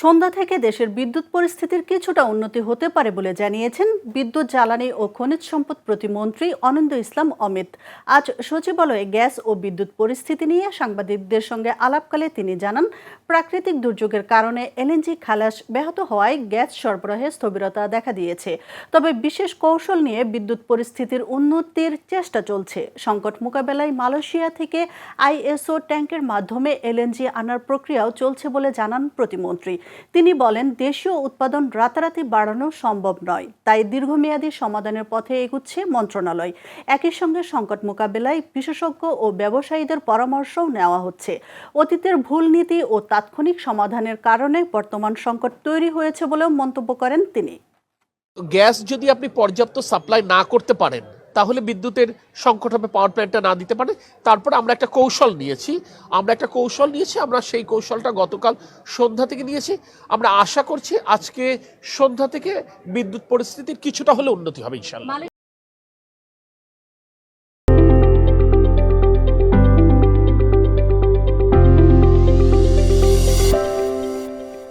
সন্ধ্যা থেকে দেশের বিদ্যুৎ পরিস্থিতির কিছুটা উন্নতি হতে পারে বলে জানিয়েছেন বিদ্যুৎ জ্বালানি ও খনিজ সম্পদ প্রতিমন্ত্রী অনিন্দ্য ইসলাম অমিত। আজ সচিবালয়ে গ্যাস ও বিদ্যুৎ পরিস্থিতি নিয়ে সাংবাদিকদের সঙ্গে আলাপকালে তিনি জানান, প্রাকৃতিক দুর্যোগের কারণে এলএনজি খালাস ব্যাহত হওয়ায় গ্যাস সরবরাহে স্থবিরতা দেখা দিয়েছে। তবে বিশেষ কৌশল নিয়ে বিদ্যুৎ পরিস্থিতির উন্নতির চেষ্টা চলছে। সংকট মোকাবেলায় মালয়েশিয়া থেকে আইএসও ট্যাঙ্কের মাধ্যমে এলএনজি আনার প্রক্রিয়াও চলছে বলে জানান প্রতিমন্ত্রী। তিনি বলেন, দেশীয় উৎপাদন রাতারাতি বাড়ানো সম্ভব নয়, তাই দীর্ঘমেয়াদী সমাধানের পথে এগুচ্ছে মন্ত্রণালয়। একই সঙ্গে সংকট মোকাবেলায় বিশেষজ্ঞ ও ব্যবসায়ীদের পরামর্শও নেওয়া হচ্ছে। অতীতের ভুল নীতি ও তাৎক্ষণিক সমাধানের কারণে বর্তমান সংকট তৈরি হয়েছে বলেও মন্তব্য করেন তিনি। গ্যাস যদি আপনি পর্যাপ্ত সাপ্লাই না করতে পারেন তাহলে বিদ্যুতের সংকট হবে, পাওয়ার প্ল্যান্টটা না দিতে পারে। তারপর আমরা একটা কৌশল নিয়েছি, আমরা সেই কৌশলটা গতকাল সন্ধ্যা থেকে নিয়েছি। আমরা আশা করছি আজকে সন্ধ্যা থেকে বিদ্যুৎ পরিস্থিতির কিছুটা হলে উন্নতি হবে ইনশাআল্লাহ।